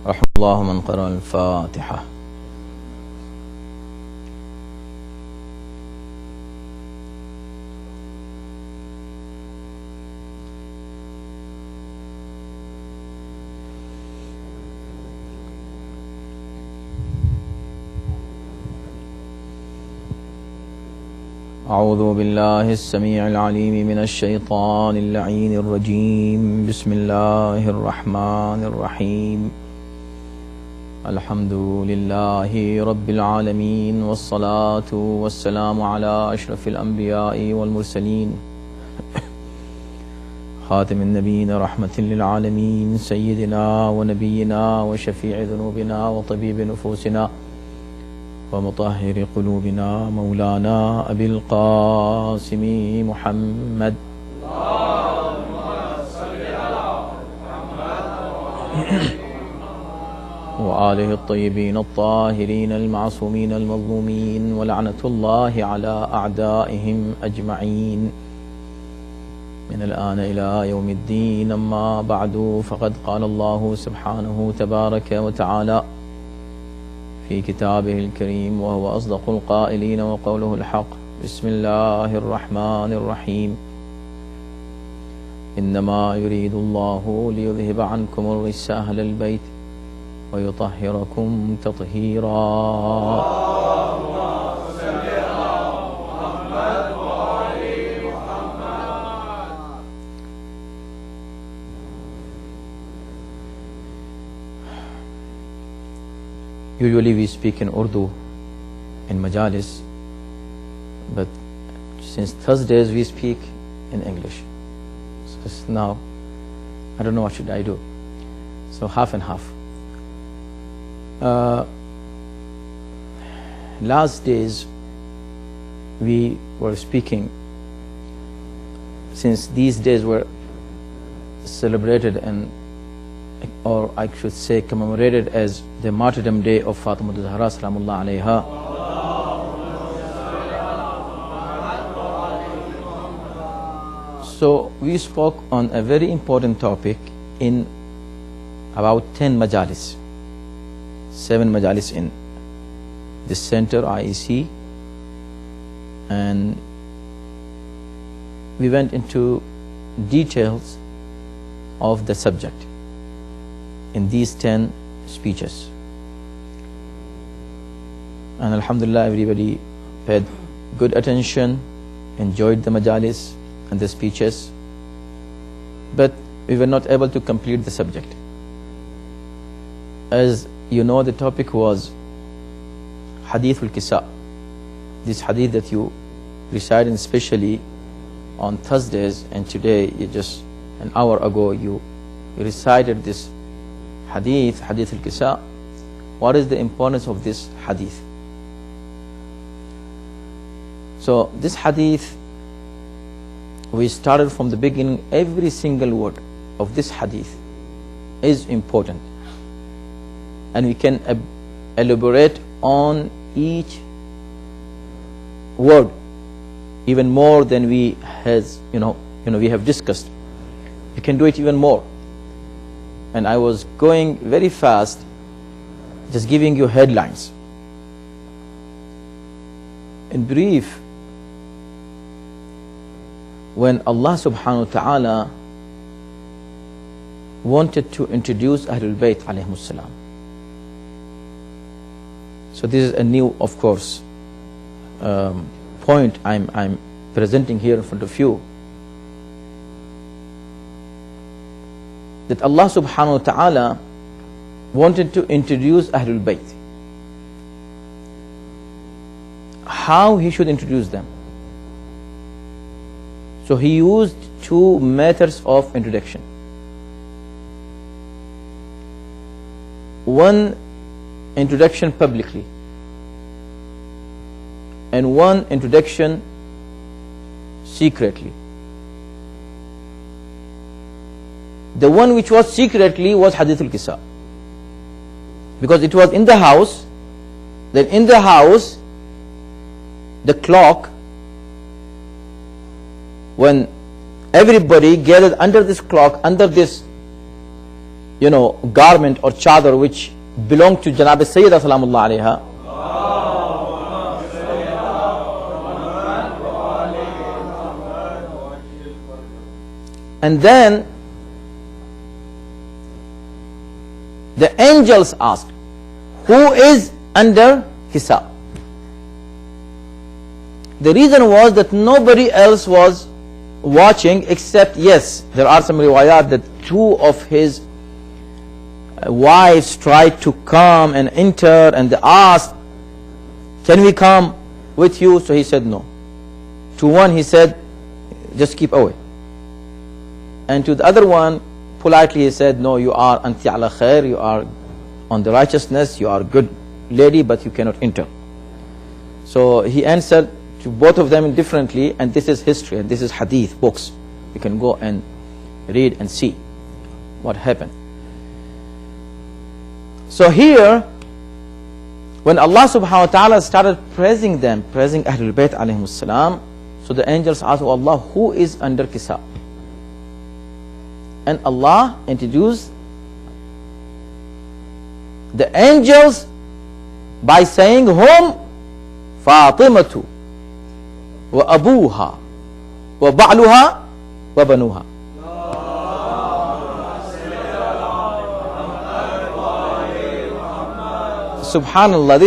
رحم الله من قرأ الفاتحة. أعوذ بالله السميع العليم من الشيطان اللعين الرجيم. بسم الله الرحمن الرحيم. الحمد لله رب العالمين، والصلاة والسلام على أشرف الأنبياء والمرسلين، خاتم النبيين رحمة للعالمين، سيدنا ونبينا وشفيع ذنوبنا وطبيب نفوسنا ومطهر قلوبنا مولانا أبي القاسم محمد. اللهم صل على محمد وآله الطيبين الطاهرين المعصومين المظلومين، ولعنة الله على أعدائهم أجمعين من الآن إلى يوم الدين. أما بعد، فقد قال الله سبحانه تبارك وتعالى في كتابه الكريم وهو أصدق القائلين وقوله الحق: بسم الله الرحمن الرحيم. إنما يريد الله ليذهب عنكم الرجس أهل البيت ويطهركم تطهيرا. Usually we speak in Urdu in majalis, but since Thursdays we speak in English. So now I don't know what should I do. So half and half. Last days we were speaking, since these days were celebrated or I should say commemorated as the martyrdom day of Fatima Zahra Salamullah alayha. So we spoke on a very important topic in about 10 majalis, 7 majalis in this center, IEC, and we went into details of the subject in these 10 speeches. And alhamdulillah, everybody paid good attention, enjoyed the majalis and the speeches, but we were not able to complete the subject. As you know, the topic was Hadith al-Kisa, this hadith that you recite, especially on Thursdays, and today, just an hour ago, you recited this hadith al-Kisa. What is the importance of this hadith? So this hadith, we started from the beginning. Every single word of this hadith is important, and we can elaborate on each word even more than we have discussed. You can do it even more. And I was going very fast, just giving you headlines. In brief, when Allah subhanahu wa ta'ala wanted to introduce Ahlul Bayt alayhimus salam. So this is a new, of course, point I'm presenting here in front of you. That Allah subhanahu wa ta'ala wanted to introduce Ahlul Bayt. How He should introduce them? So He used 2 methods of introduction. One introduction publicly, and one introduction secretly. The one which was secretly was Hadith al-Kisa, because it was in the house. Then in the house, the clock, when everybody gathered under this clock, under this garment or chadar which belonged to Janab Sayyidah Salamullah alayha. And then the angels asked, who is under Kisa? The reason was that nobody else was watching except, yes, there are some riwayat that two of his wives tried to come and enter, and they asked, can we come with you? So he said no. To one he said, just keep away. And to the other one, politely he said, no, you are anti ala khair, you are on the righteousness, you are a good lady, but you cannot enter. So he answered to both of them differently, and this is history, and this is hadith books. You can go and read and see what happened. So here, when Allah subhanahu wa ta'ala started praising them, praising Ahlul Bayt alayhimus salam, so the angels asked, oh Allah, who is under Kisa? And Allah introduced the angels by saying, whom? Fatimatu wa abuha wa ba'luha wa banuha. Subhanallah,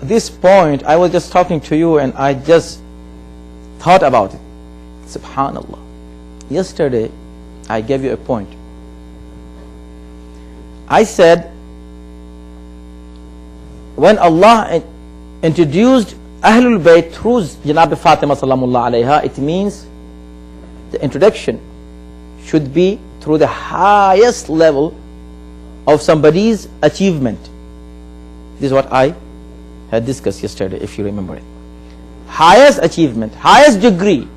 this point, I was just talking to you and I just thought about it. Subhanallah. Yesterday, I gave you a point. I said, when Allah introduced Ahlul Bayt through Janab Fatima Salamullah alayha, it means the introduction should be through the highest level of somebody's achievement. This is what I had discussed yesterday, if you remember it. Highest achievement, highest degree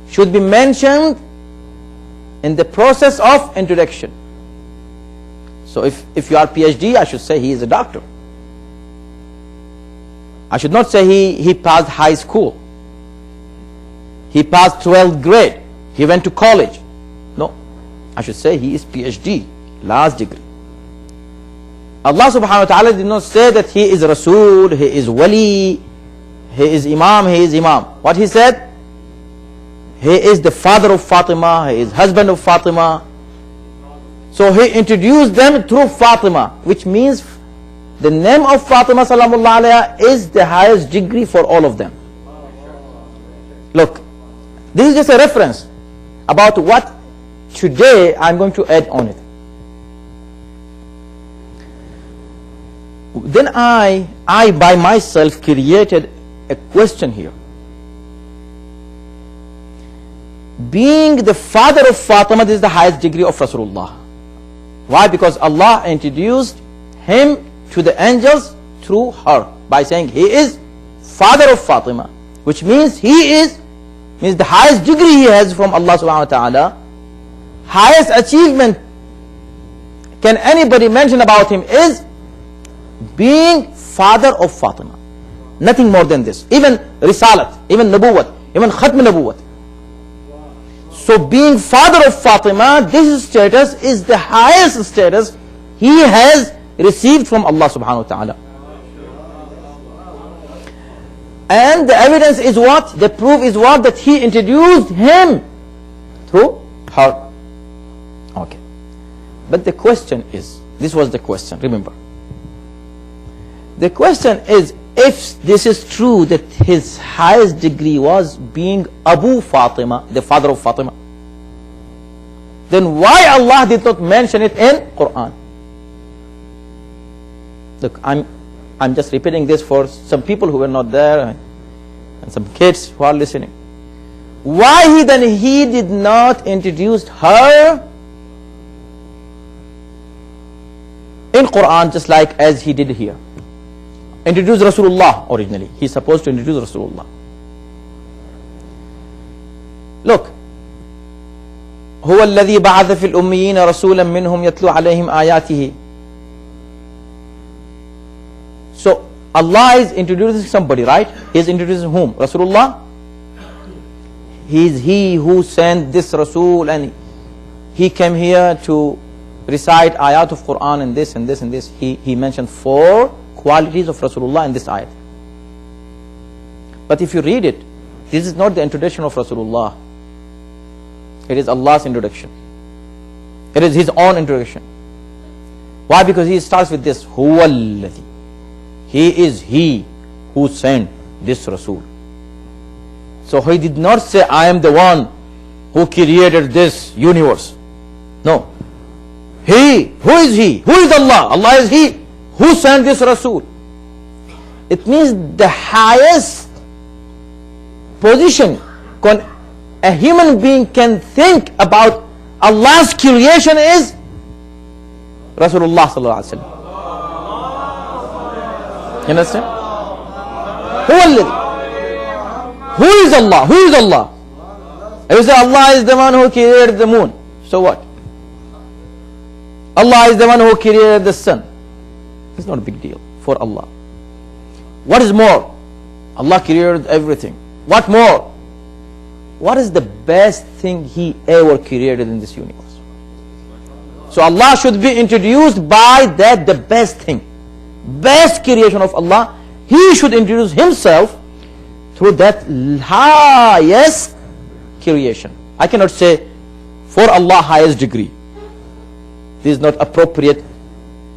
should be mentioned in the process of introduction. So if you are PhD, I should say he is a doctor. I should not say he passed high school. He passed 12th grade. He went to college. No. I should say he is PhD, last degree. Allah subhanahu wa ta'ala did not say that he is Rasul, he is Wali, he is Imam, he is Imam. What he said? He is the father of Fatima, he is husband of Fatima. So he introduced them through Fatima, which means the name of Fatima Salamullah alayha is the highest degree for all of them. Look, this is just a reference about what today I'm going to add on it. Then I by myself created a question here. Being the father of Fatima, this is the highest degree of Rasulullah. Why? Because Allah introduced him to the angels through her by saying he is father of Fatima, which means means the highest degree he has from Allah subhanahu wa ta'ala. Highest achievement can anybody mention about him is being father of Fatima. Nothing more than this. Even Risalat, even Nabuwat, even Khatm Nabuwat. So being father of Fatima, this status is the highest status he has received from Allah subhanahu wa ta'ala. And the evidence is what? The proof is what? That he introduced him through her. Okay. But the question is, this was the question, remember. The question is, if this is true that his highest degree was being Abu Fatima, the father of Fatima, then why Allah did not mention it in Quran? Look, I'm just repeating this for some people who were not there and some kids who are listening. Why he did not introduce her in Quran just like as he did here? Introduce Rasulullah originally. He's supposed to introduce Rasulullah. Look. هو الذي بعث في الأميين رسولا منهم يتلو عليهم آياته. So Allah is introducing somebody, right? He is introducing whom? Rasulullah. He is he who sent this Rasul, and he came here to recite ayat of Quran and this and this and this, he mentioned 4 qualities of Rasulullah in this ayat. But if you read it, this is not the introduction of Rasulullah. It is Allah's introduction. It is His own introduction. Why? Because He starts with this, Huwa alladhi. He is He who sent this Rasul. So He did not say, I am the one who created this universe. No. He, who is He? Who is Allah? Allah is He who sent this Rasul. It means the highest position a human being can think about Allah's creation is Rasulullah sallallahu alaihi wasallam. You understand? Who is Allah? Who is Allah? If you say Allah is the one who created the moon, so what? Allah is the one who created the sun. It's not a big deal for Allah. What is more? Allah created everything. What more? What is the best thing He ever created in this universe? So Allah should be introduced by that, the best thing, best creation of Allah. He should introduce Himself through that highest creation. I cannot say for Allah highest degree. This is not appropriate,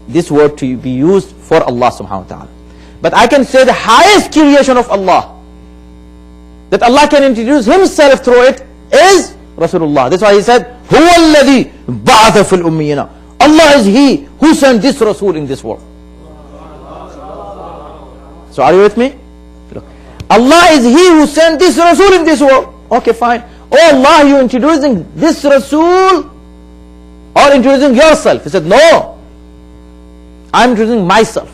this word to be used for Allah subhanahu wa ta'ala. But I can say the highest creation of Allah, that Allah can introduce Himself through it, is Rasulullah. That's why He said, Huwa alladhi ba'atha fil ummiyina. Allah is He who sent this Rasul in this world. So are you with me? Look. Allah is He who sent this Rasul in this world. Okay, fine. Oh Allah, you introducing this Rasul or introducing yourself? He said, no. I'm introducing myself.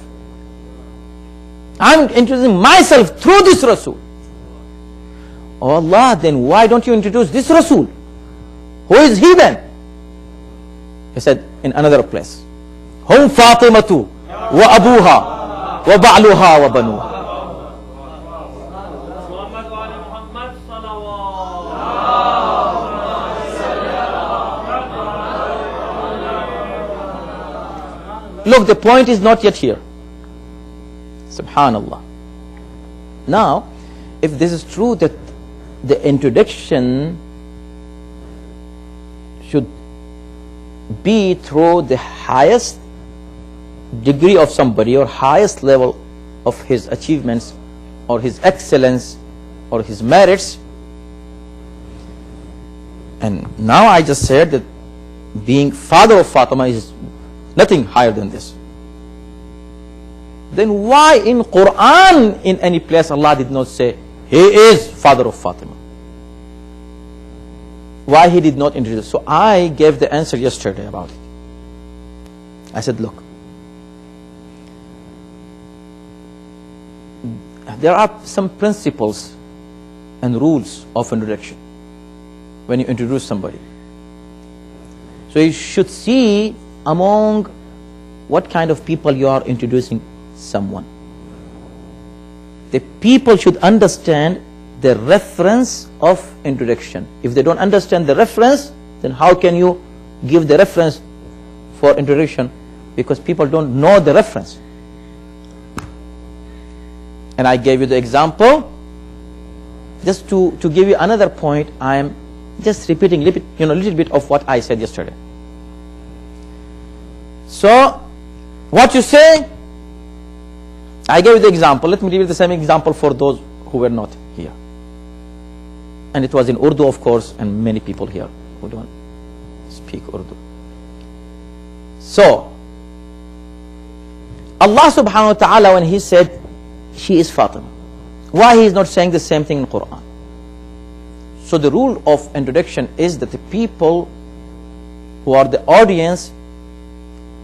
I'm introducing myself through this Rasul. Oh Allah, then why don't you introduce this Rasul? Who is he then? He said in another place, Hum Fatimatu wa abuha wa ba'luha wa banuha. Look, the point is not yet here. Subhanallah. Now, if this is true that the introduction should be through the highest degree of somebody or highest level of his achievements or his excellence or his merits, and now I just said that being father of Fatima is nothing higher than this, then why in Quran in any place Allah did not say He is father of Fatima? Why He did not introduce? So I gave the answer yesterday about it. I said, look, there are some principles and rules of introduction when you introduce somebody. So you should see among what kind of people you are introducing someone. The people should understand the reference of introduction. If they don't understand the reference, then how can you give the reference for introduction? Because people don't know the reference. And I gave you the example. Just to give you another point, I am just repeating a little bit of what I said yesterday. So, what you say, I gave you the example. Let me give you the same example for those who were not here. And it was in Urdu, of course, and many people here who don't speak Urdu. So, Allah subhanahu wa ta'ala, when He said, she is Fatima, why He is not saying the same thing in Quran? So the rule of introduction is that the people who are the audience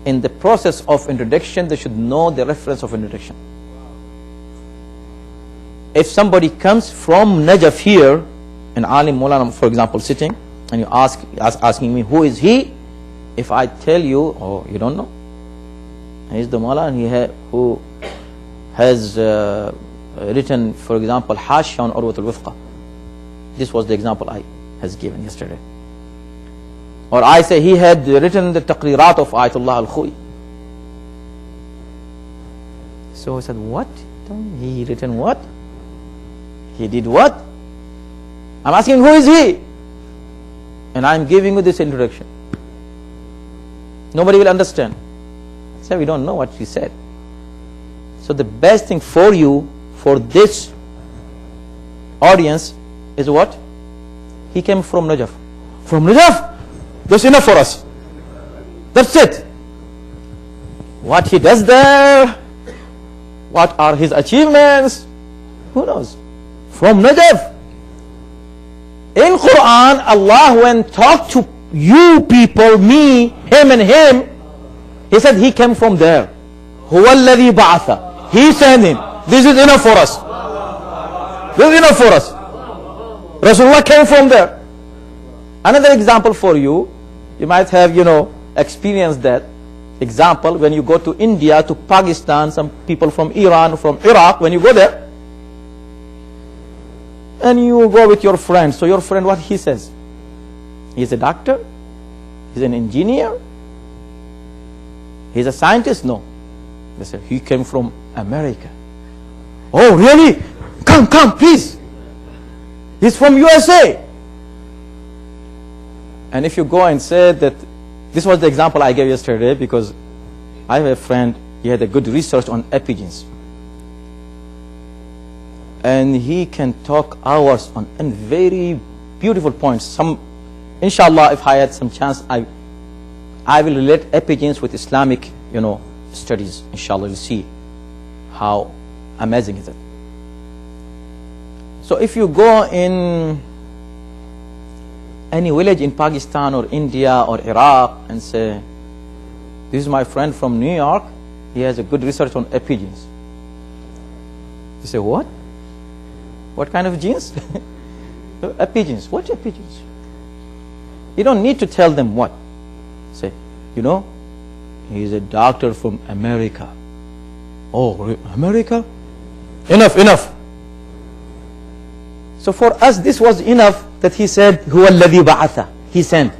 in the process of introduction, they should know the reference of introduction. If somebody comes from Najaf here, an Alim Maulana, for example, sitting, and you asking me, who is he? If I tell you, oh, you don't know? He's the Maulana who has written, for example, Hashya on Urwatul Wuthqa. This was the example I has given yesterday. Or I say he had written the taqrirat of Ayatollah al-Khoi. So I said, what? He written what? He did what? I'm asking, who is he? And I'm giving you this introduction. Nobody will understand. So we don't know what he said. So the best thing for you, for this audience, is what? He came from Najaf. From Najaf? That's enough for us. That's it. What he does there, what are his achievements, who knows? From Najaf. In Quran, Allah, when talked to you people, me, him and him, he said he came from there. هُوَ الَّذِي بَعَثَ. He sent him. This is enough for us. This is enough for us. Rasulullah came from there. Another example for you, you might have, experienced that example when you go to India, to Pakistan, some people from Iran, from Iraq, when you go there, and you go with your friend. So your friend, what he says? He's a doctor? He's an engineer? He's a scientist? No. They say, he came from America. Oh, really? Come, please. He's from USA. And if you go and say that, this was the example I gave yesterday, because I have a friend, he had a good research on epigenes. And he can talk hours on and very beautiful points. Inshallah, if I had some chance, I will relate epigenes with Islamic, studies. Inshallah, you'll see how amazing is it. So if you go in any village in Pakistan or India or Iraq and say, this is my friend from New York, he has a good research on epigenes. You say, what? What kind of genes? Epigenes. What epigenes? You don't need to tell them what. Say, he's a doctor from America. Oh, America? Enough. So for us, this was enough that he said, هُوَ الَّذِي بَعَثَ. He sent.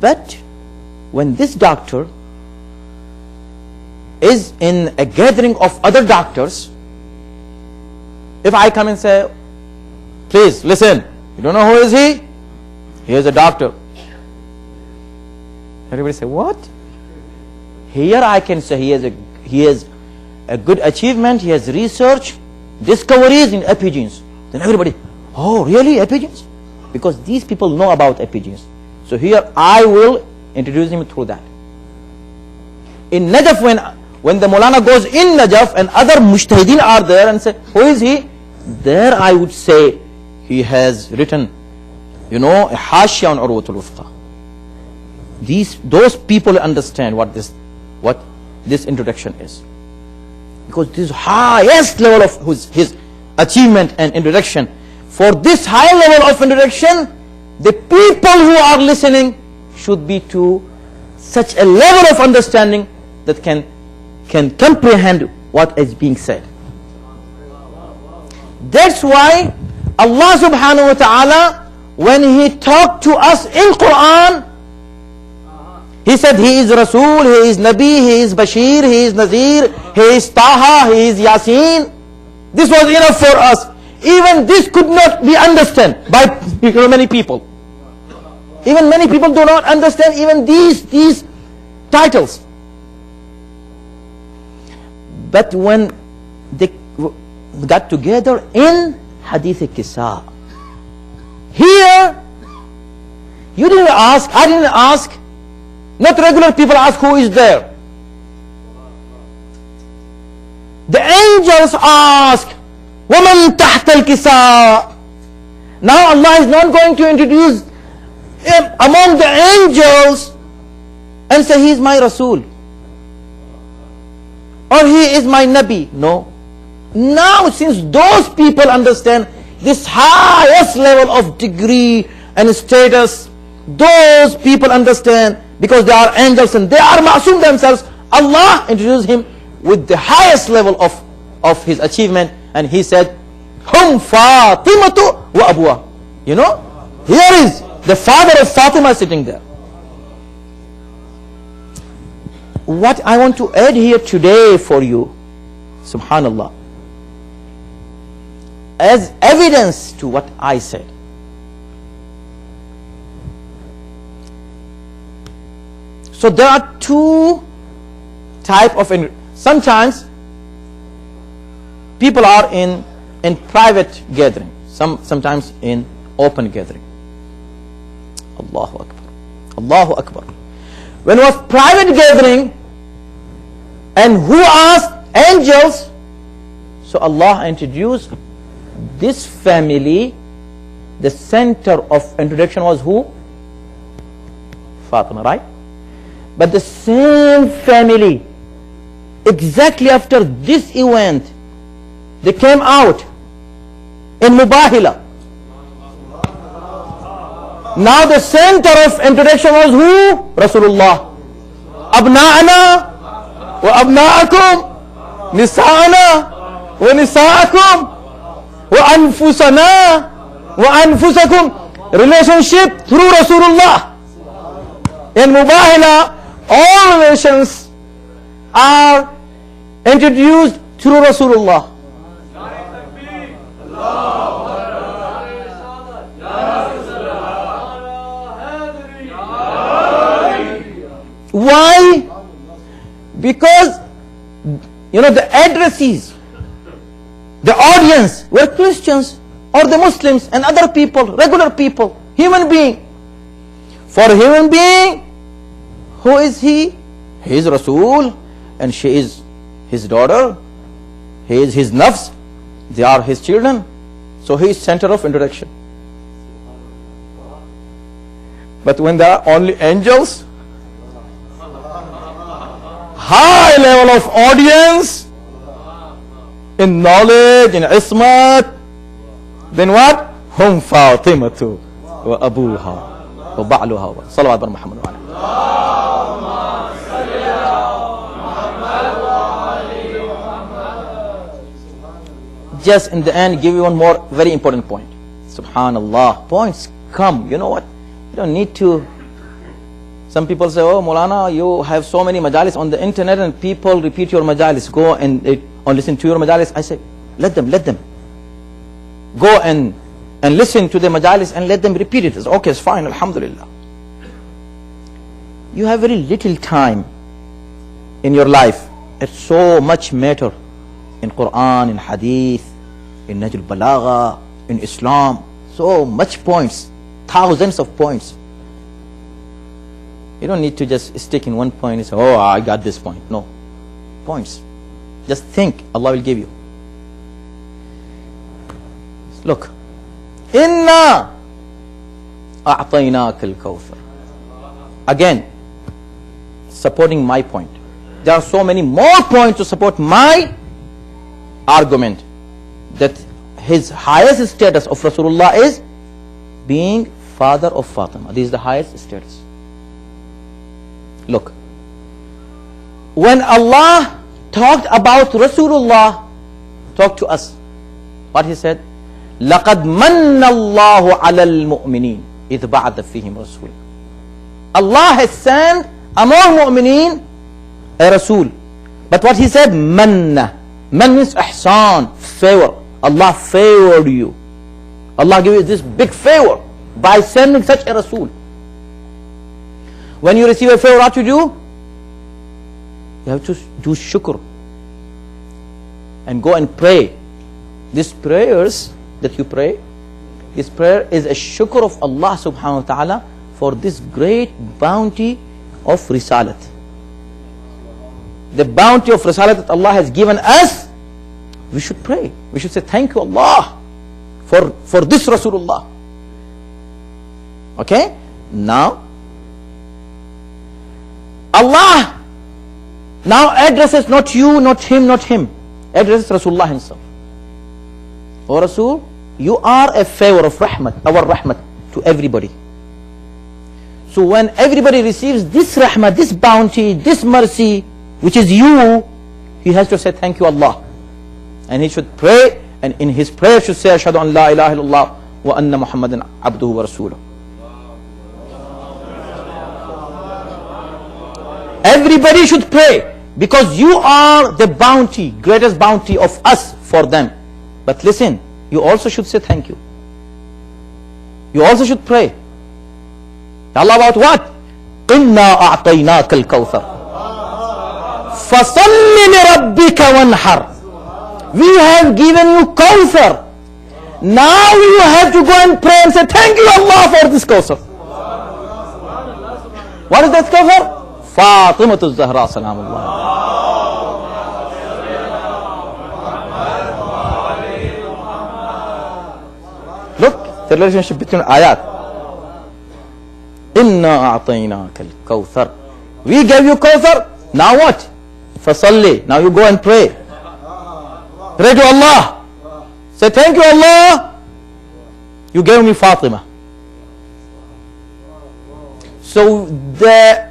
But when this doctor is in a gathering of other doctors, if I come and say, please listen, you don't know who is he? He is a doctor. Everybody say, what? Here I can say he has a good achievement, he has research, discoveries in epigenes. Then everybody, oh really, epigenes? Because these people know about epigenes. So here I will introduce him through that. In Najaf, when the Maulana goes in Najaf and other mujtahideen are there and say, who is he? There I would say, he has written, a Hashya on Urwatul Wuthqa. Those people understand what this introduction is. Because this highest level of his achievement and introduction, for this high level of introduction, the people who are listening should be to such a level of understanding that can comprehend what is being said. That's why Allah subhanahu wa ta'ala, when He talked to us in Quran, He said He is Rasul, He is Nabi, He is Bashir, He is Nazir, He is Taha, He is Yasin. This was enough for us. Even this could not be understood by many people. Even many people do not understand even these titles. But when they got together in Hadith al-Kisa, here you didn't ask, I didn't ask, not regular people ask who is there. The angels ask, وَمَنْ تَحْتَ الْكِسَاءِ. Now Allah is not going to introduce him among the angels and say he is my Rasul or he is my Nabi. No. Now since those people understand this highest level of degree and status, those people understand, because they are angels and they are ma'soom themselves, Allah introduced him with the highest level of his achievement, and he said, Hum Fatimatu wa Abuha. The father of Fatima is sitting there. What I want to add here today for you, subhanallah, as evidence to what I said. So there are two type of, sometimes people are in private gathering, sometimes in open gathering. Allahu Akbar. Allahu Akbar. When it was private gathering, and who asked? Angels. So Allah introduced this family. The center of introduction was who? Fatima, right? But the same family, exactly after this event, they came out in Mubahila. Now the center of introduction was who? Rasulullah. Abna'ana wa abna'akum, nisa'ana wa nisa'akum, wa anfusana wa anfusakum. Relationship through Rasulullah. In Mubahila, all relations are introduced through Rasulullah. Why? Because, the addressees, the audience were Christians or the Muslims and other people, regular people, human being. For a human being, who is he? He is Rasul, and she is his daughter. He is his nafs. They are his children. So he is center of introduction. But when there are only angels, high level of audience, in knowledge, in ismat, then what? Hum Fatimatu wa abuha wa ba'luha wa salawat bar Muhammad wa alayhi. Just in the end, give you one more very important point. Subhanallah. Points come. You know what? You don't need to. Some people say, oh, Maulana, you have so many majalis on the internet and people repeat your majalis. Go and listen to your majalis. I say, let them. Go and listen to the majalis and let them repeat it. It's okay, it's fine, alhamdulillah. You have very little time in your life. It's so much matter in Quran, in Hadith, in Najl Balagha, in Islam. So much points, thousands of points. You don't need to just stick in one point and say, oh, I got this point. No. Points. Just think, Allah will give you. Look. Inna a'tainaka al-kawthar. Again, supporting my point. There are so many more points to support my argument that his highest status of Rasulullah is being father of Fatima. This is the highest status. Look, when Allah talked about Rasulullah, talked to us, what he said? لَقَدْ مَنَّ اللَّهُ عَلَى الْمُؤْمِنِينَ إِذْ بَعَثَ فِيهِمْ رَسُولًا. Allah has sent among mu'mineen a Rasul. But what he said? Manna. Man means ihsan, favor. Allah favored you. Allah gave you this big favor by sending such a Rasul. When you receive a favor, what you do? You have to do shukr and go and pray. These prayers that you pray, this prayer is a shukr of Allah subhanahu wa ta'ala for this great bounty of risalat. The bounty of risalat that Allah has given us, we should pray. We should say, thank you Allah for this Rasulullah. Okay? Now, Allah now addresses not you, not him, addresses Rasulullah himself. O Rasul, you are a favor of rahmat, our rahmat to everybody. So when everybody receives this rahmat, this bounty, this mercy, which is you, he has to say thank you Allah. And he should pray, and in his prayer should say, Ashhadu an la ilaha illallah wa anna Muhammadan abduhu wa rasuluh. Everybody should pray, because you are the bounty, greatest bounty of us for them. But listen, you also should say thank you. You also should pray. Allah about what? إِنَّا أَعْطَيْنَاكَ الْكَوْثَرَ فَصَلِّ لِرَبِّكَ وَانْحَرْ. We have given you Kawthar. Now you have to go and pray and say thank you Allah for this Kawthar. What is that Kawthar? Fatimatu Zahra Salamullah. Look, the relationship between ayat. Inna a'tainaka al-Kawthar. We gave you Kawthar. Now what? Fasalli. Now you go and pray. Pray to Allah. Say thank you Allah. You gave me Fatima. So the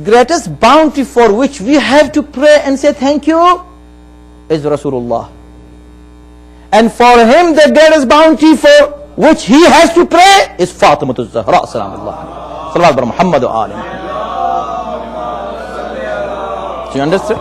greatest bounty for which we have to pray and say thank you is Rasulullah. And for him the greatest bounty for which he has to pray is Fatima Zahra Salamullah. Salawat Muhammad wa Ali Muhammad. Do you understand?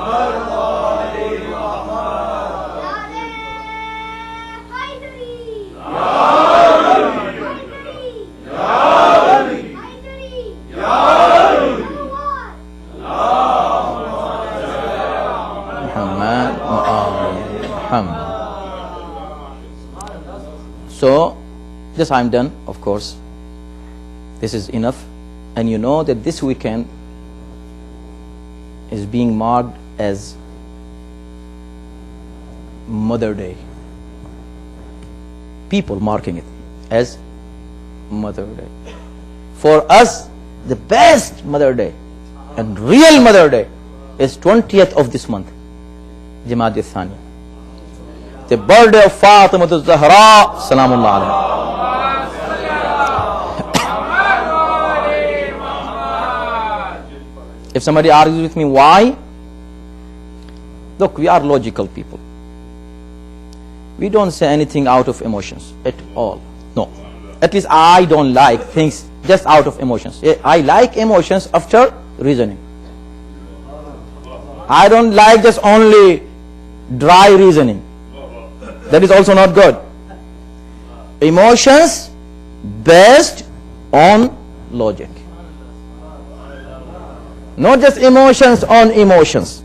So, just I'm done, of course. This is enough. And you know that this weekend is being marked as Mother Day. People marking it as Mother Day. For us, the best Mother Day and real Mother Day is 20th of this month, Jamad al-Thani. The birthday of Fatima Zahra Salamullah alayha. If somebody argues with me, why? Look, we are logical people. We don't say anything out of emotions at all. No. At least I don't like things just out of emotions. I like emotions after reasoning. I don't like just only dry reasoning. That is also not good. Emotions based on logic. Not just emotions on emotions.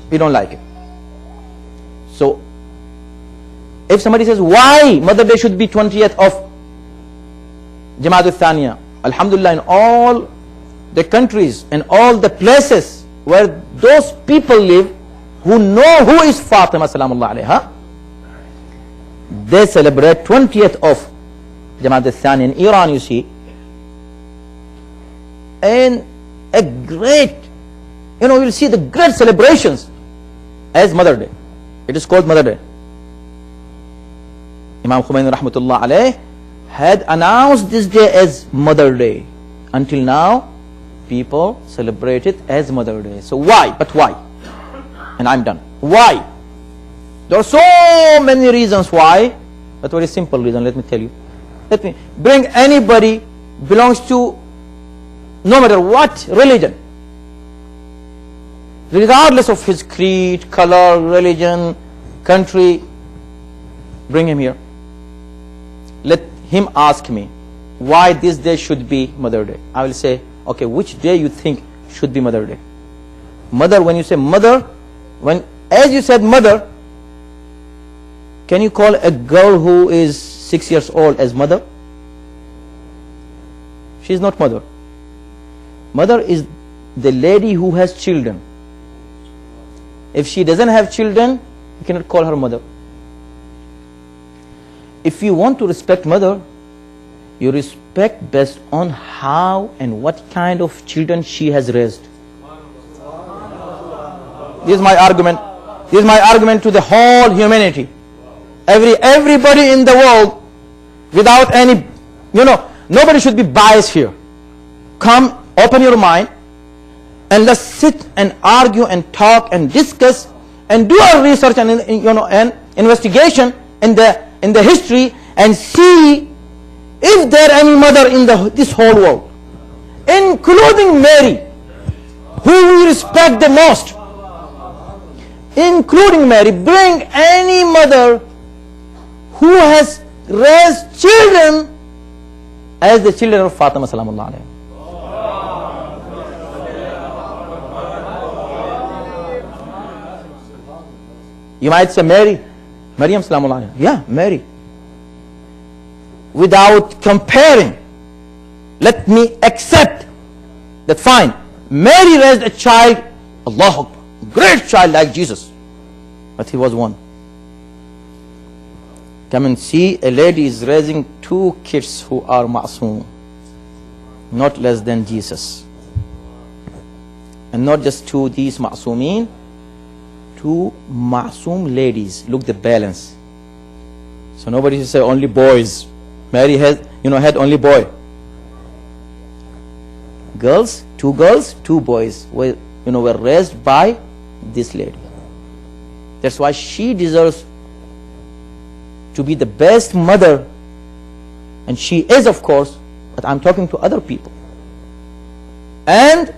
We don't like it. So, if somebody says, why Mother Day should be 20th of Jamad al-Thaniya? Alhamdulillah, in all the countries and all the places where those people live who know who is Fatima Salamullah alayha, they celebrate 20th of Jamad al-Thani. In Iran, you see, and a great, you'll see the great celebrations as Mother Day. It is called Mother Day. Imam Khomeini rahmatullah alayh had announced this day as Mother Day. Until now, people celebrate it as Mother Day. So why? But why? And I'm done. Why? There are so many reasons why, but very simple reason, let me tell you. Let me bring anybody belongs to no matter what religion, regardless of his creed, color, religion, country, bring him here. Let him ask me why this day should be Mother Day. I will say, okay, which day you think should be Mother Day? Mother, when you say mother, as you said mother, can you call a girl who is 6 years old as mother? She is not mother. Mother is the lady who has children. If she doesn't have children, you cannot call her mother. If you want to respect mother, you respect based on how and what kind of children she has raised. This is my argument. This is my argument to the whole humanity. Everybody in the world, without any, nobody should be biased here. Come, open your mind, and let's sit and argue and talk and discuss and do our research and and investigation in the history and see if there any mother in this whole world, including Mary, who we respect the most, including Mary. Bring any mother who has raised children as the children of Fatima salamullah alayha. You might say Mary, Maryam salamullah alayha. Yeah, Mary. Without comparing, let me accept that fine, Mary raised a child, Allahu Akbar, great child like Jesus, but he was one. Come and see, a lady is raising 2 kids who are ma'soom, not less than Jesus. And not just 2 these ma'soomeen, 2 ma'soom ladies. Look the balance. So nobody should say only boys. Mary had only boy. Girls, 2 boys were raised by this lady. That's why she deserves to be the best mother, and she is, of course, but I'm talking to other people. And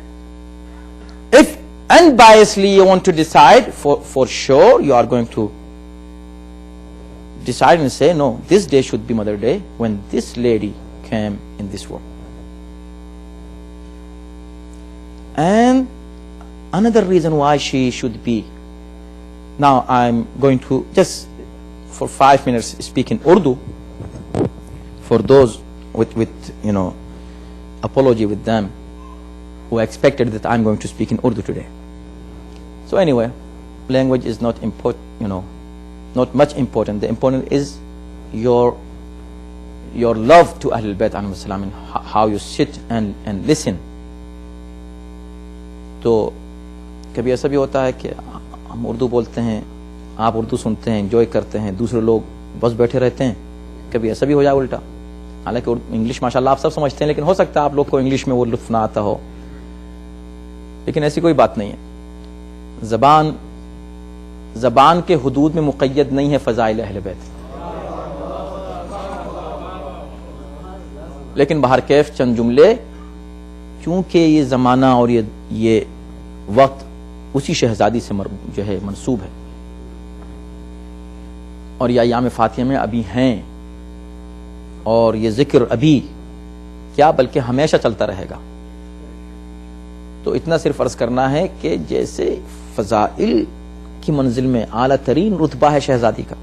if unbiasedly you want to decide, for sure you are going to decide and say, no, this day should be Mother Day when this lady came in this world. And another reason why she should be, now I'm going to just for 5 minutes speak in Urdu for those with apology with them who expected that I'm going to speak in Urdu today. So anyway, language is not important, not much important. The important is your love to Ahlul Bayt alayhim salam, and how you sit and listen. تو کبھی ایسا بھی ہوتا ہے کہ ہم اردو بولتے ہیں, آپ اردو سنتے ہیں, انجوائے کرتے ہیں, دوسرے لوگ بس بیٹھے رہتے ہیں. کبھی ایسا بھی ہو جائے الٹا. حالانکہ انگلش ماشاءاللہ آپ سب سمجھتے ہیں, لیکن ہو سکتا ہے آپ لوگ کو انگلش میں وہ لطف نہ آتا ہو. لیکن ایسی کوئی بات نہیں ہے. زبان کے حدود میں مقید نہیں ہے فضائل اہل بیت. لیکن بہر کیف چند جملے, چونکہ یہ زمانہ اور یہ وقت اسی شہزادی سے منسوب ہے, اور یہ ایام فاتحہ میں ابھی ہیں, اور یہ ذکر ابھی کیا بلکہ ہمیشہ چلتا رہے گا. تو اتنا صرف عرض کرنا ہے کہ جیسے فضائل کی منزل میں اعلیٰ ترین رتبہ ہے شہزادی کا,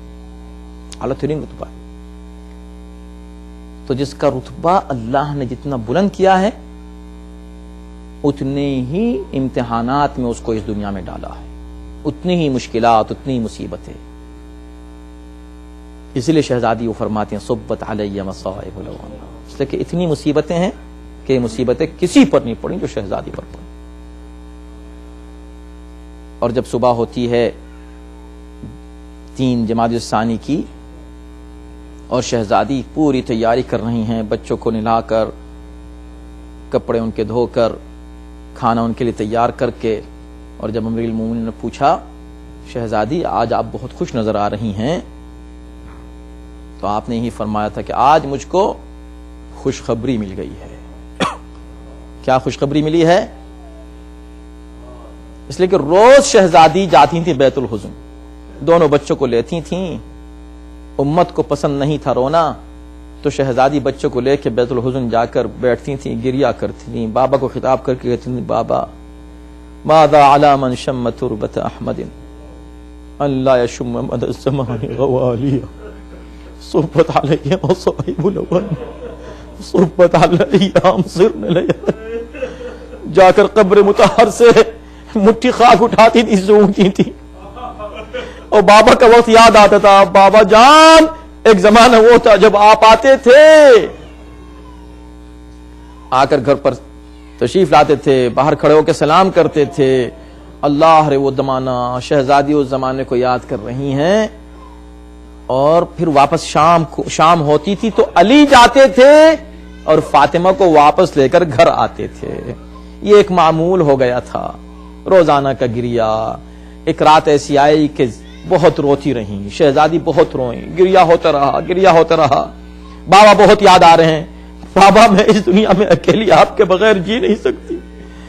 اعلیٰ ترین رتبہ ہے, تو جس کا رتبہ اللہ نے جتنا بلند کیا ہے اتنے ہی امتحانات میں اس کو اس دنیا میں ڈالا ہے, اتنی ہی مشکلات, اتنی ہی مصیبتیں. اسی لیے شہزادی وہ فرماتے ہیں صبت علیہ مصائب الاول, اس لیے کہ اتنی مصیبتیں ہیں کہ یہ مصیبتیں کسی پر نہیں پڑیں جو شہزادی پر پڑیں. اور جب صبح ہوتی ہے 3 جمادی الثانی کی اور شہزادی پوری تیاری کر رہی ہیں, بچوں کو نہلا کر, کپڑے ان کے دھو کر, کھانا ان کے لیے تیار کر کے, اور جب امیر المومنین نے پوچھا شہزادی آج آپ بہت خوش نظر آ رہی ہیں, تو آپ نے ہی فرمایا تھا کہ آج مجھ کو خوشخبری مل گئی ہے. کیا خوشخبری ملی ہے؟ اس لیے کہ روز شہزادی جاتی تھیں بیت الحزن, دونوں بچوں کو لیتی تھیں. امت کو پسند نہیں تھا رونا, تو شہزادی بچوں کو لے کے بیت الحزن جا کر بیٹھتی تھیں, گریا کرتی تھیں, بابا کو خطاب کر کے کہتی تھیں بابا ماذا علی من شم تربت احمد اللہ یشم مد الزمان غوالیہ صبت علیہ مصائب الاول صبت علیہ امصرن لیل. جا کر قبر مطہر سے مٹھی خاک اٹھاتی تھی, سونگتی تھی, اور بابا کا وقت یاد آتا تھا. بابا جان ایک زمانہ وہ تھا جب آپ آتے تھے, آ کر گھر پر تشریف لاتے تھے, باہر کھڑے ہو کے سلام کرتے تھے. اللہ رے وہ زمانہ. شہزادی اس زمانے کو یاد کر رہی ہیں, اور پھر واپس شام ہوتی تھی تو علی جاتے تھے اور فاطمہ کو واپس لے کر گھر آتے تھے. یہ ایک معمول ہو گیا تھا روزانہ کا گریا. ایک رات ایسی آئی کہ بہت روتی رہیں, شہزادی بہت روئیں, گریا ہوتا رہا. بابا بہت یاد آ رہے ہیں, بابا میں اس دنیا میں اکیلی آپ کے بغیر جی نہیں سکتی.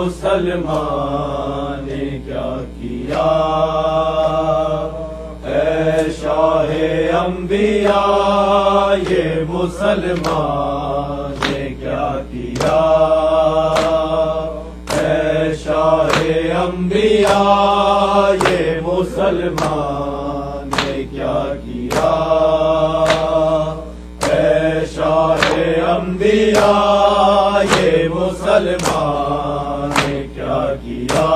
مسلمان نے کیا کیا اے شاہ انبیاء یہ مسلمان نے کیا کیا اے شاہ انبیاء یہ مسلمان نے کیا کیا اے شاہ انبیاء یہ مسلمان نے کیا کیا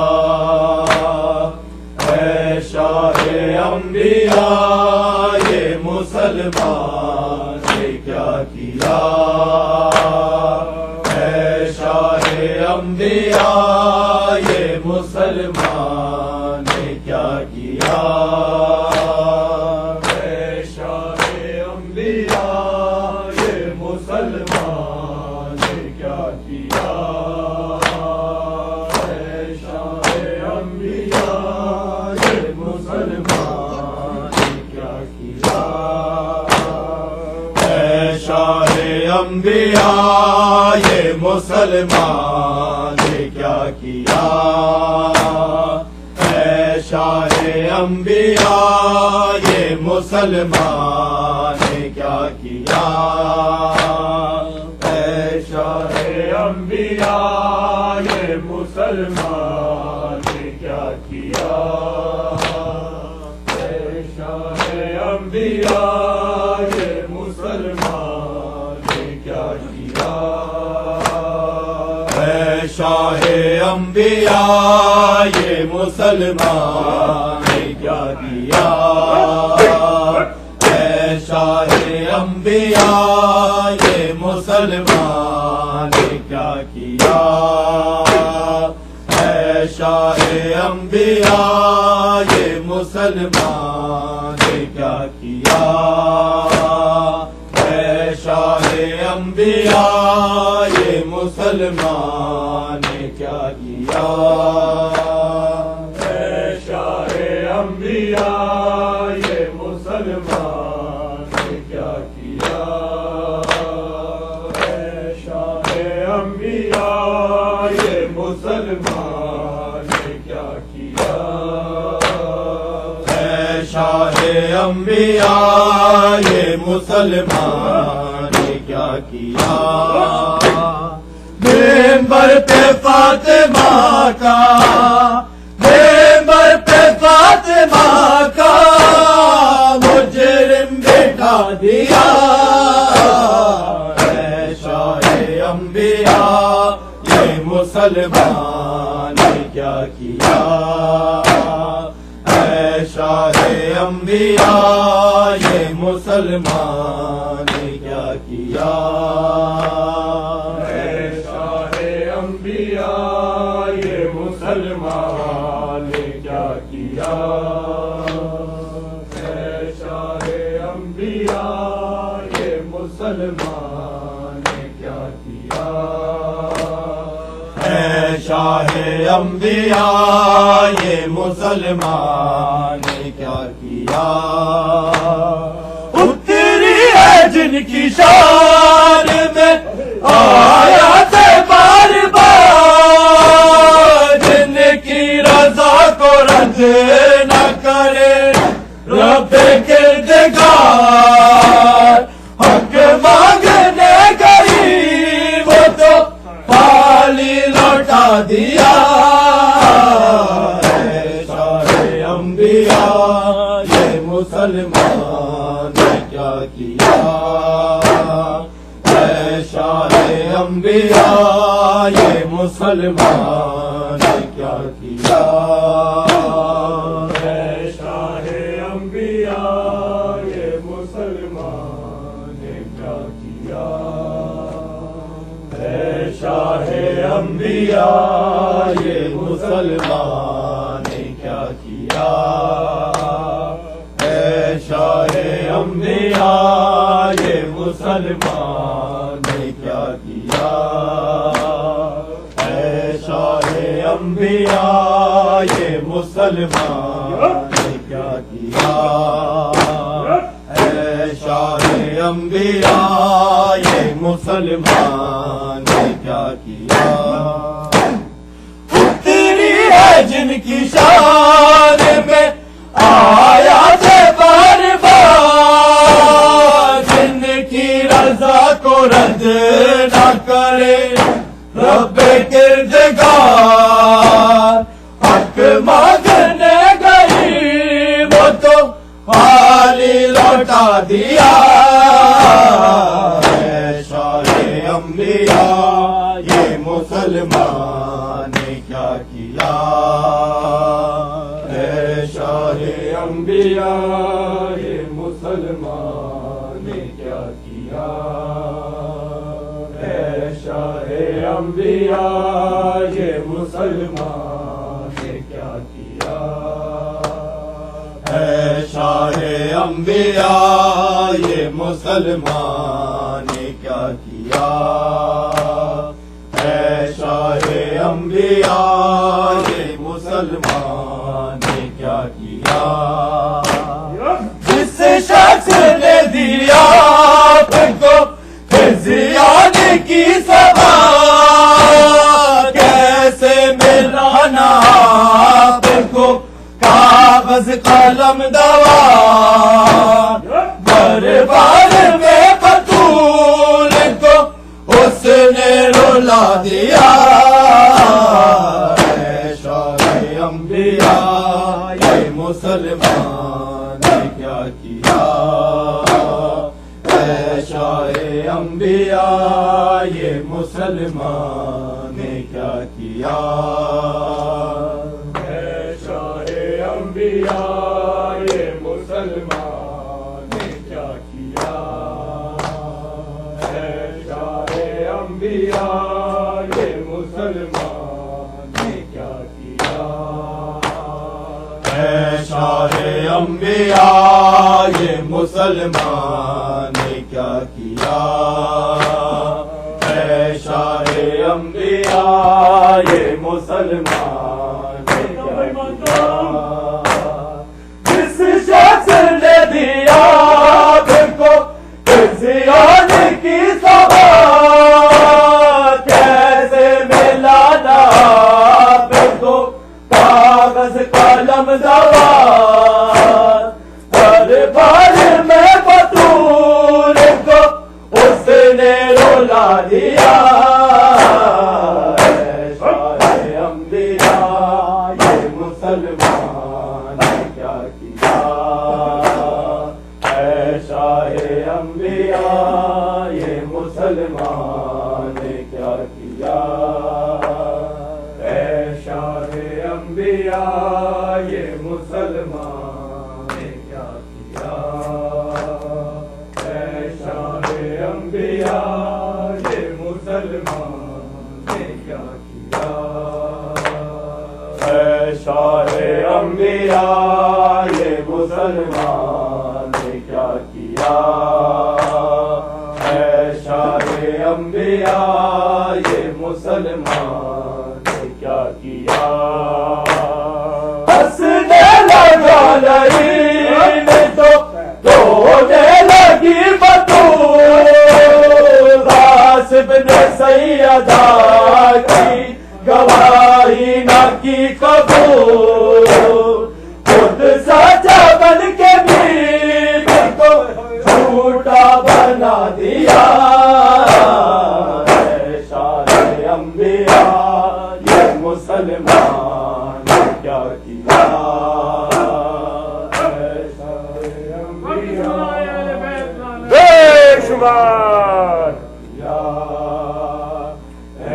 اے شاہ انبیاء یہ مسلمان نے کیا کیا اے شاہ انبیاء یہ مسلمان نے کیا کیا اے شاہ انبیاء یہ مسلمان نے کیا کیا اے شاہ انبیاء یہ مسلمان نے کیا کیا اے شاہ انبیاء یہ مسلمان نے کیا کیا اے شاہ انبیاء یہ مسلمان نے کیا کیا اے شاہ انبیاء یہ مسلمان نے کیا کیا اے شاہ انبیاء یہ مسلمان نے کیا کیا اے شاہ انبیاء یہ مسلمان نے کیا کیا اے شاہ انبیاء یہ مسلمان نے کیا کیا اے شاہ انبیاء یہ مسلمان نے کیا کیا اے شاہ انبیاء یہ مسلمان نے کیا کیا اے شاہ انبیاء یہ مسلمان نے کیا کیا اے شاہ انبیاء یہ مسلمان نے کیا کیا اے شاہ انبیاء یہ مسلمان نے کیا کیا ممبر پہ فاطمہ کا ممبر پہ فاطمہ کا مجرم بٹھا دیا اے شاہ انبیاء یہ مسلمان نے کیا کیا اے شاہ انبیاء یہ مسلمان نے کیا کیا اے شاہ انبیاء یہ مسلمان نے کیا کیا اے شاہ انبیاء یہ مسلمان نے کیا کیا اے شاہ انبیاء یہ مسلمان نے کیا کیا اتری ہے جن کی شان میں آیا سے بار بار جن کی رضا کو رد نہ کرے رب کردگار حق مانگنے گئی وہ تو خالی لوٹا دیا اے شاہ انبیاء یہ مسلمان نے کیا کیا اے شاہ انبیاء یہ مسلمان نے کیا کیا اے شاہ انبیاء یہ مسلمان نے کیا کیا اے شاہ انبیاء یہ مسلمان نے کیا کیا اے شاہ انبیاء یہ مسلمان نے کیا کیا اے شاہ انبیاء یہ مسلمان نے کیا کیا اے شاہ انبیاء یہ مسلمان نے کیا کیا کی شان میں آیا تھے بار بار، جن کی رضا کو رد نہ کرے رب کردگار، حق مانگنے گئی وہ تو خالی لوٹا دیا، اے شاہ انبیاء یہ مسلمان نے کیا کیا، اے شاہ انبیاء یہ مسلمان نے کیا کیا، اے شاہ انبیاء یہ مسلمان نے کیا کیا، اے شاہ انبیاء یہ مسلمان نے کیا کیا، اے شاہ انبیاء یہ مسلمان نے کیا کیا، جس شخص نے دیا آپ کو زیان کی سزا، کیسے ملانا آپ کو کاغذ قلم دوار، دربار میں بطول کو اس نے رلا دیا، اے شاہ انبیاء یہ مسلمان نے کیا کیا، اے شاہ انبیاء یہ مسلمان نے کیا کیا، اے شاہ انبیاء یہ مسلمان نے کیا کیا، اے شاہ انبیاء یہ مسلمان نے کیا کیا، اے شاہ انبیاء یہ مسلمان نے کیا کیا، اے شاہ انبیاء یہ مسلمان نے کیا کیا، جس شخص نے دیا آپ کو زیان کی سزا، کیسے ملانا آپ کو کاغذ قلم دوار، دربار میں بطول کو اس نے رلا دیا، اے شاہ انبیاء یہ مسلمان نے کیا کیا، اے شاہ انبیاء یہ مسلمان نے کیا کیا، اے شاہ انبیاء یہ مسلمان نے کیا کیا، اے شاہ انبیاء یہ مسلمان نے کیا کیا، اے شاہ انبیاء یہ مسلمان نے کیا کیا، اے شاہ انبیاء یہ مسلمان نے کیا کیا، ہنسنے لگا لعین تو رونے لگی بطول، غاصب نے سیدہ کی گواہی نہ کی قبول، خود سچا بن کے بیوی کو جھوٹا بنا دیا، اے شاہ انبیاء یہ مسلمان نے کیا کیا، اے شاہ انبیاء بے شمار، اے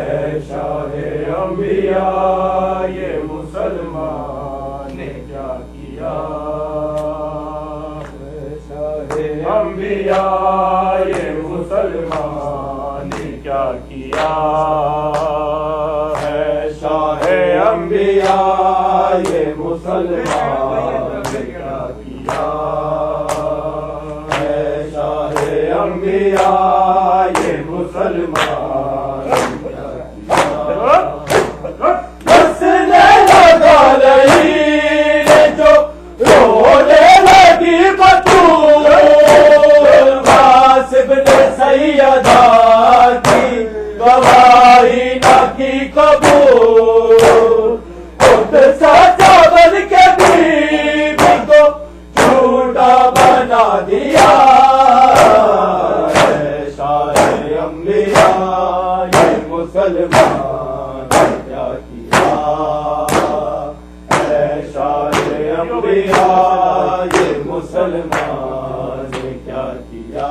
شاہ انبیاء یہ مسلمان نے کیا کیا، اے شاہ انبیاء یہ مسلمان نے کیا کیا، اے شاہ انبیاء یہ مسلمان نے کیا کیا، اے شاہ انبیاء یہ مسلمان نے کیا کیا، ہنسنے لگا لعین جو رونے لگی بطول، غاصب نے سیدہ کی گواہی نہ کی قبول، خود سچ انبیاء یہ مسلمان نے کیا کیا،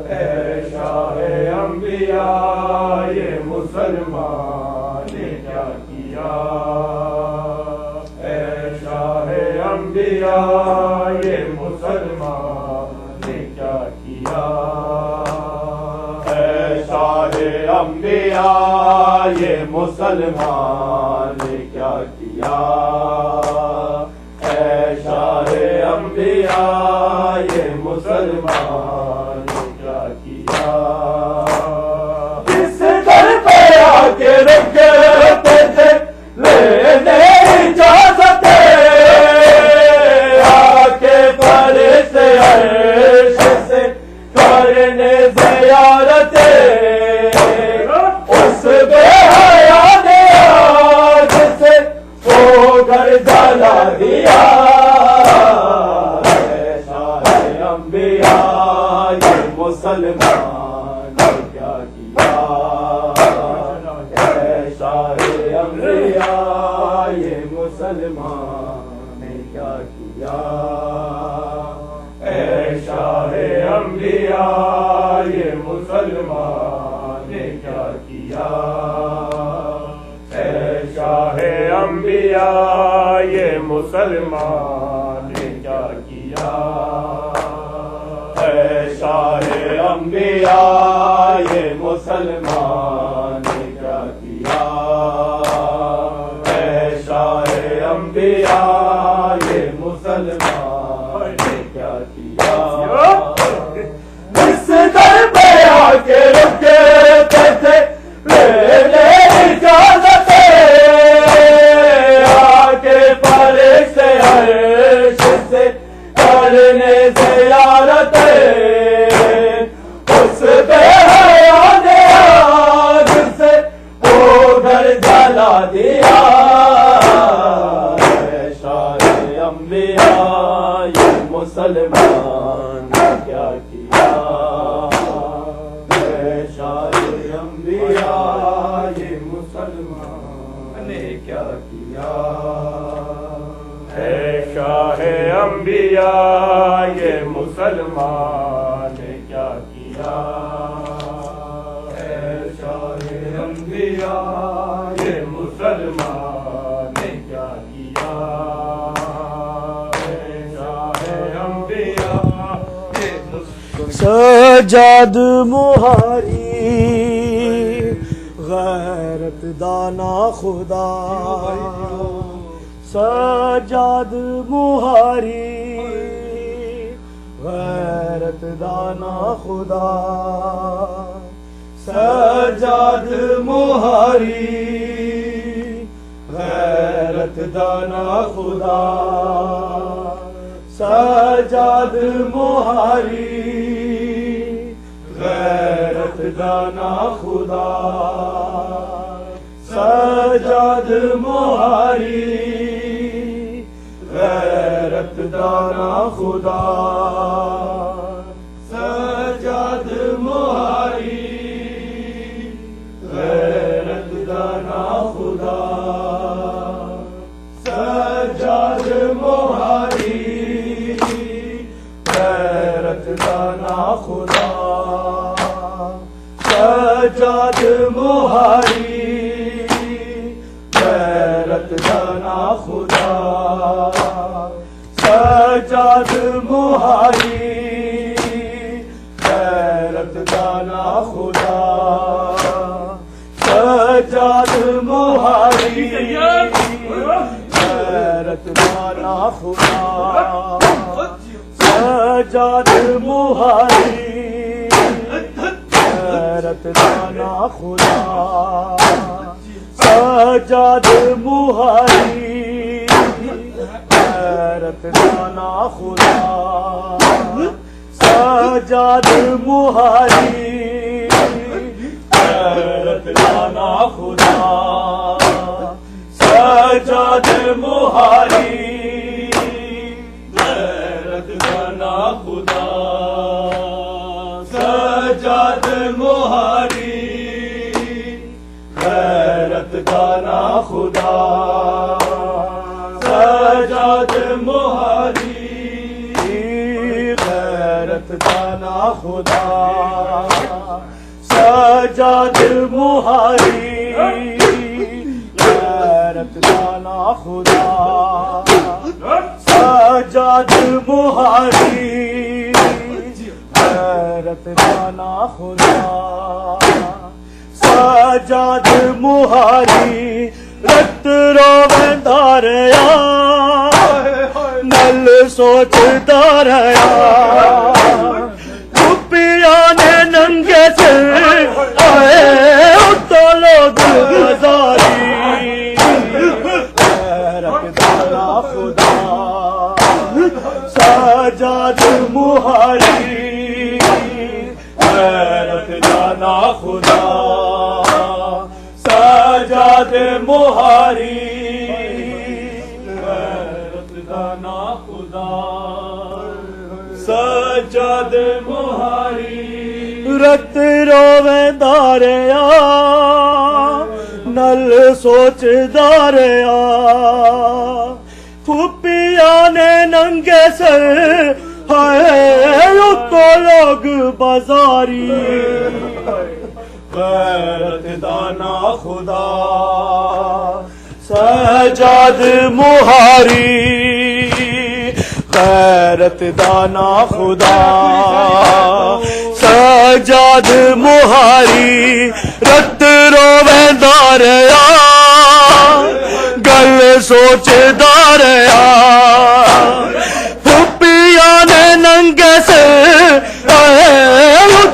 اے شاہ انبیاء یہ مسلمان نے کیا کیا، اے شاہ انبیاء یہ مسلمان نے کیا کیا، اے شاہ انبیاء یہ مسلمان نے کیا کیا، اے شاہ انبیاء یہ مسلمان نے کیا کیا، اس در پہ آ کے رکتے تھے لینے اجازت، آ کے فرشتے عرش سے کرنے زیارت، اس بے حیا نے آگ سے وہ گھر جلا دیا، اے شاہ انبیاء یہ مسلمان نے کیا کیا، اے شاہ انبیاء یہ مسلمان نے کیا کیا، اے شاہ انبیاء یہ مسلمان نے کیا کیا، اے شاہ انبیاء یہ مسلمان نے کیا کیا، اے شاہ انبیاء یہ مسلمان نے کیا کیا، اے شاہ انبیاء یہ مسلمان نے کیا کیا، اس در پہ آ کے رکتے تھے لینے اجازت، آ کے فرشتے عرش سے کرنے زیارت، اس بے حیا نے آگ سے وہ گھر جلا دیا، اے شاہ انبیاء یہ مسلمان نے کیا کیا، اے شاہ انبیاء یہ مسلمان نے کیا کیا، اے شاہ انبیاء یہ مسلمان نے کیا کیا، اے شاہ انبیاء یہ مسلمان نے کیا کیا، اے شاہ انبیاء یہ مسلمان، سجاد مہاری غیرت دانا خدا، سجاد مہاری غیرت دانا خدا، سجاد مہاری غیرت دانا خدا، سجاد مہاری غیرت دانا خدا، سجاد مہاری غیرت دانا خدا، سجاد مہاری غیرت دانا خدا، سجاد مہاری غیرت دانا خدا، سجاد مہاری غیرت دانا خدا، سجاد مہاری غیرت دانا خدا، سجاد مہاری غیرت دانا خدا، سجاد مہاری غیرت دانا خدا، سجاد مہاری غیرت دانا خدا، سجاد مہاری غیرت دانا خدا، سجاد مہاری غیرت دانا خدا، سجاد مہاری غیرت دانا خدا، سجاد خدا سجاد مہاری غیرت دانا خدا سجاد مہاری غیرت دانا خدا سجاد مہاری رت رویندا رہیا نل سوچدا رہیا پپیا نے ننگے سے آئے تو لوگ گزاری غیرت دانا خدا سجاد مہاری غیرت دانا خدا سجاد مہاری غیرت دانا خدا سجاد مہاری رت رویندا رہیا نل سوچدا رہیا پھوپھیا نے ننگے سر ہائے تو لوگ بازاری غیرت دانا خدا سجاد مہاری غیرت دانا خدا سجاد مہاری رت رویندا رہیا گل سوچدا رہیا پھوپھیا نے ننگے سے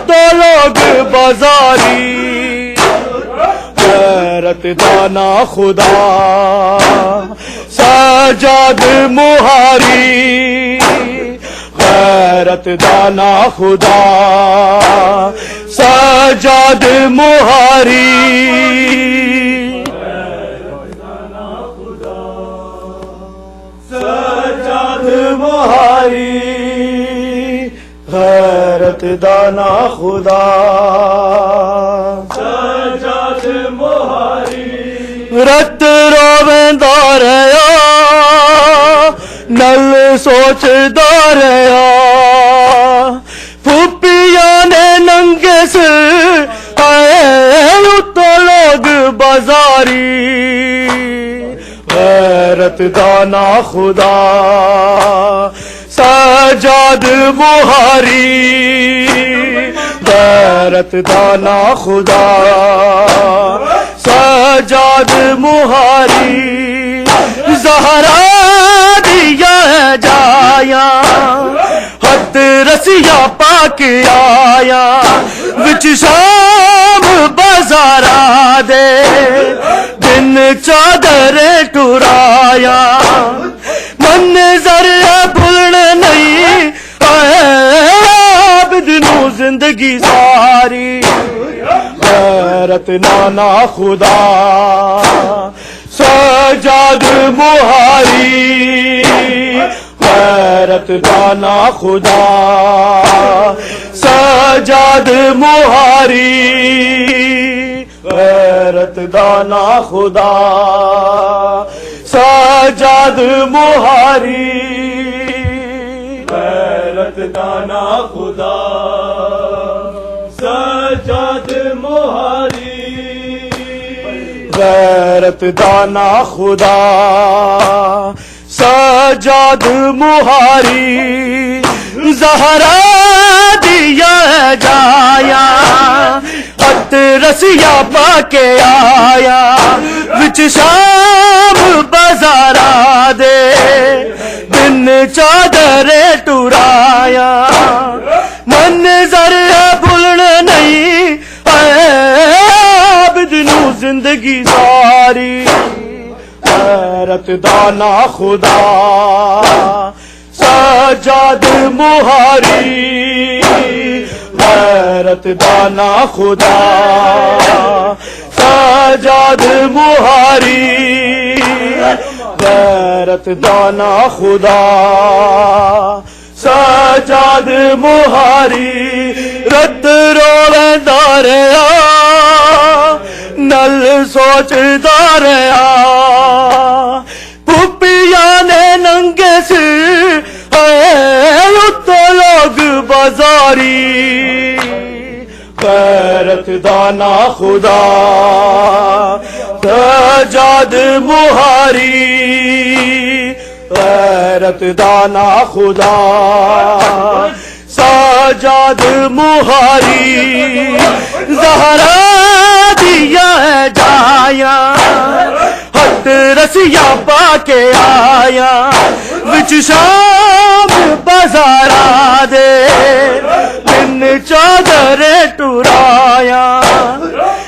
تو لوگ بازاری غیرت دانا خدا سجاد مہاری غیرت دانا خدا سجاد مہاری سجاد مہاری غیرت دانا خدا سجاد مہاری رت رویندا رہیا نل سوچدا رہیا پھوپھیا نے ننگے سے آئے تو لوگ بازاری غیرت دانا خدا سجاد مہاری غیرت دانا خدا سجاد مہاری زہرا دیا ہے جایا حد رسیا پا کے آیا وچ شام بازارا دے دن چادر ٹرایا منظر بھولنے نہیں عابد نو زندگی ساری غیرت نانا خدا سجاد مہاری غیرت دانا خدا سجاد مہاری غیرت دانا خدا سجاد مہاری غیرت دانا خدا سجاد مہاری غیرت دانا خدا سجاد مہاری زہرا دیا ہے جایا حد رسیا پا کے آیا وچ شام بازارا دے دن چادر ٹرایا منظر بھولنے نہیں عابد نو زندگی ساری غیرت دانا خدا سجاد مہاری غیرت دانا خدا سجاد مہاری غیرت دانا خدا سجاد مہاری رت رویندا رہیا نل سوچدا رہیا پھوپھیا نے ننگے سے آئے تو لوگ بازاری غیرت دانا خدا سجاد مہاری غیرت دانا خدا سجاد مہاری زہرا دیا ہے جایا ہت رسیا پا کے آیا وچ شام بازارا دے بن چادر ٹرایا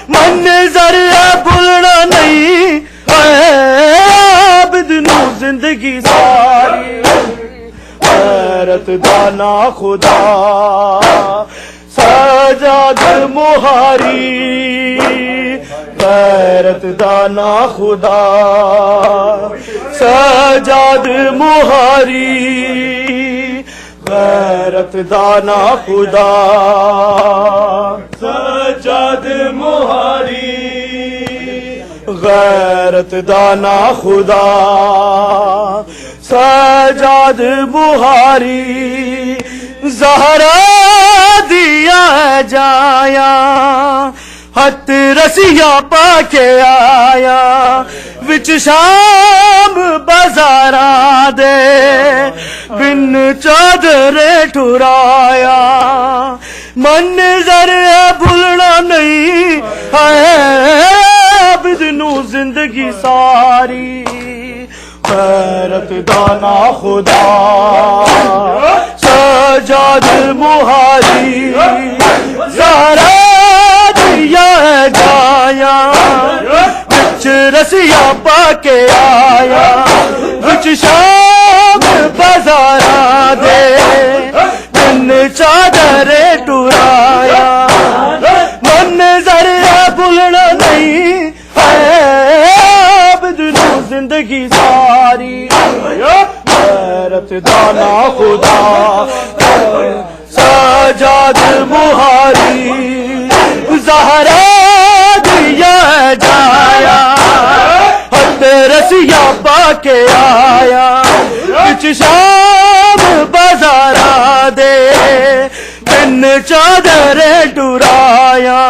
منظر بھولنا نہیں عابد نو زندگی ساری غیرت دانا خدا سجاد مہاری غیرت دانا خدا سجاد مہاری غیرت دانا خدا سجاد مہاری غیرت دانا خدا سجاد مہاری زہرا دیا ہے جایا ہت رسیا پا کے آیا وچ شام بازارا دے بن چادر ٹھرایا منظر بھولنا نہیں ہے عابد نو زندگی ساری غیرت دانا خدا سجاد مہاری زہرا دیا ہے جایا وچ رسیا پا کے آیا وچ شام بازارا دے بن چادر ٹرایا منظر بھولنا نہیں عابد نو زندگی ساری غیرت دانا خدا سجاد مہاری زہرا دیا جایا ہت رسیا پا کے آیا وچ شام بازارا دے بن چادر ٹرایا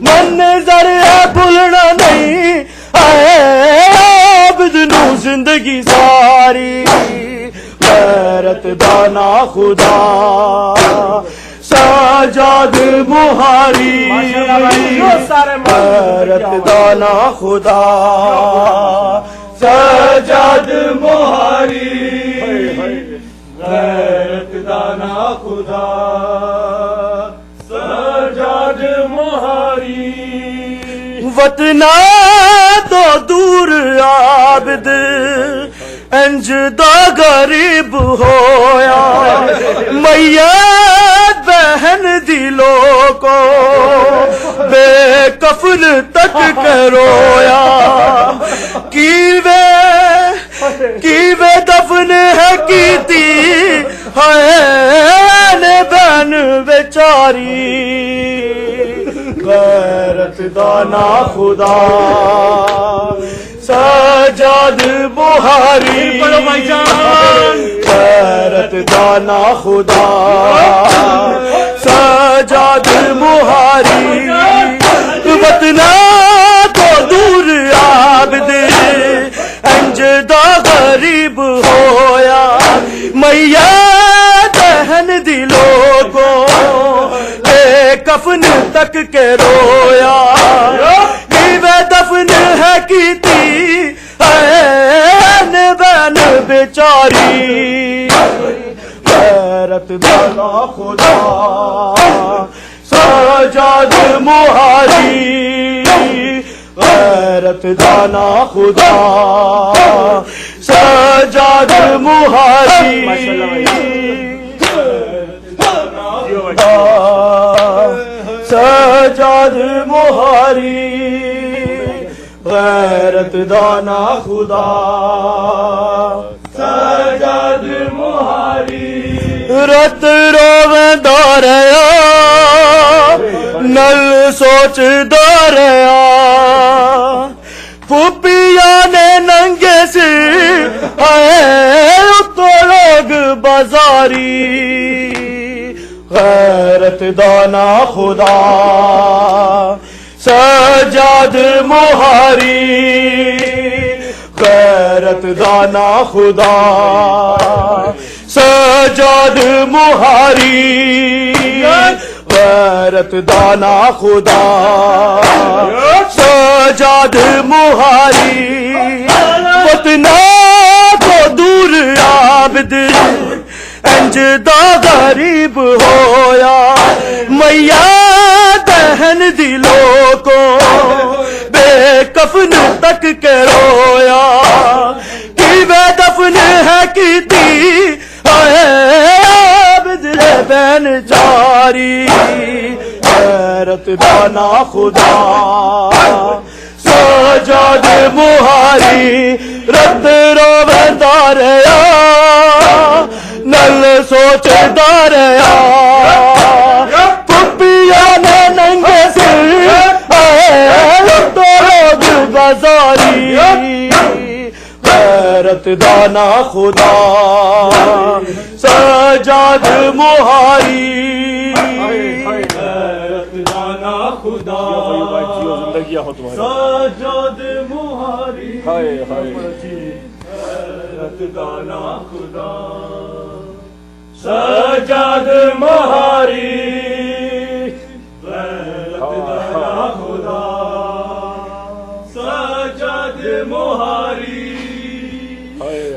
منظر بھولنا نہیں عابد نو زندگی ساری غیرت دانا خدا سجاد مہاری غیرت دانا خدا سجاد مہاری غیرت دانا خدا سجاد مہاری وطنا تو دور عابد انج دا غریب ہویا میت بہن دلوں کو بے کفن تک کرویا کیوے دفن ہے کیتی ہے بہن بیچاری غیرت دانا خدا سجاد مہاری غیرت دانا خدا سجاد مہاری وطنا تو دور عابد انج دا غریب ہویا میت دہن دلوں کو بے کفن تک کے رویا کیوے دفن ہے کیتی ہے بہن بیچاری غیرت دانا خدا سجاد مہاری غیرت دانا خدا سجاد مہاری سجاد مہاری غیرت دانا خدا سجاد مہاری رت رویندا رہیا نل سوچدا رہیا پھوپھیاں نے ننگے سے آئے اتو لوگ بازاری غیرت دانا خدا سجاد مہاری غیرت دانا خدا سجاد مہاری غیرت دانا خدا سجاد مہاری وطنا کو دور عابد انجدا غریب ہویا میاں دہن دلوں کو بے کفن تک کے رویا کی بے دفن ہے کیتی عابد بین جاری غیرت دانا خدا سجاد مہاری رت روندہ رہیا نل سوچدا رہیا پپیا نے ننگے سر تو لوگ بازاری غیرت دانا خدا سجاد مہاری غیرت دانا خدا سجاد مہاری غیرت دانا خدا سجاد مہاری غیرت دانا خدا سجاد مہاری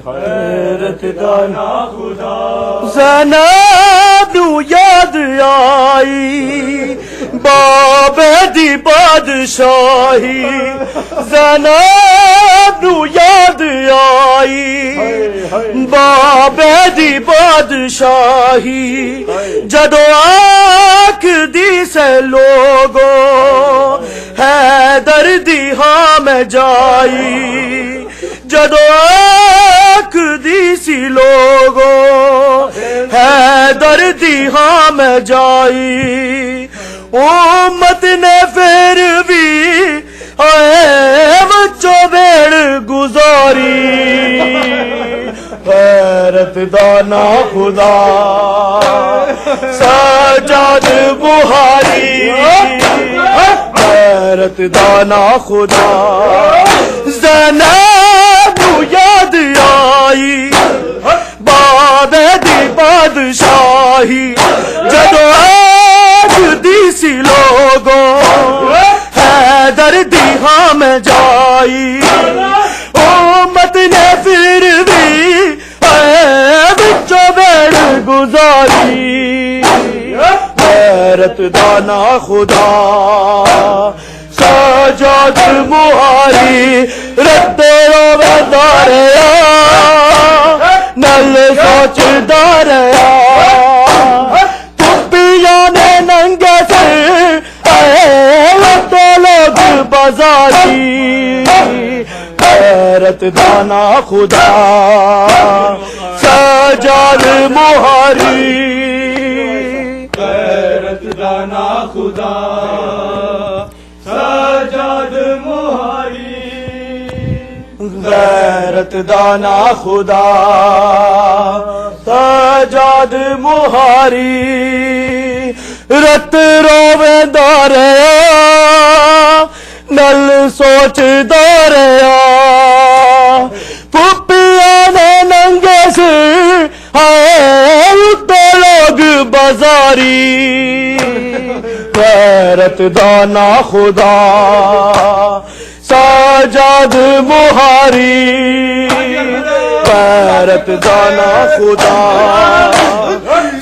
غیرت دانا خدا زینب نو یاد آئی بابے دی بادشاہی زینب نو یاد آئی بابے دی بادشاہی جدو آنکھ دی سے لوگو حیدر دی ہاں میں جائی جدو آنکھ دی سی لوگو حیدر دی ہاں میں جائی امت نے پھر بھی بچوں بیڑ گزاری غیرت دانا خدا سجاد مہاری غیرت دانا خدا زینب یاد آئی بابے دی بادشاہی جدو آج دی سی لوگوں حیدر دی ہاں میں جائی امت نے پھر بھی بچوں بیڑ گزاری غیرت دانا خدا سجاد مہاری رت روندہ رہیا نل سوچدا رہیا پپیا نے ننگے سر تو لوگ بازاری غیرت دانا خدا سجاد مہاری غیرت دانا خدا سجاد مہاری غیرت دانا خدا سجاد مہاری رت روندہ رہیا نل سوچدا رہیا پپیا نے ننگے سر تو لوگ بازاری غیرت دانا خدا سجاد مہاری غیرت دانا خدا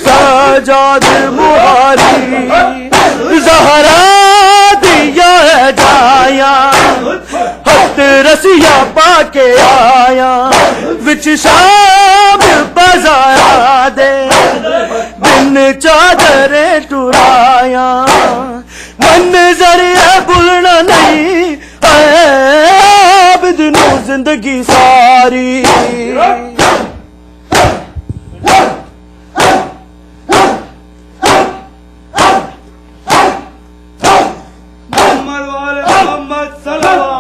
سجاد مہاری زہرا دیا ہے جایا ہت رسیا پا کے آیا وچ شام بزایا دے دن چادریں ٹرایا منظر بھولنا نہیں عابد نو زندگی ساری محمد وال محمد صلی اللہ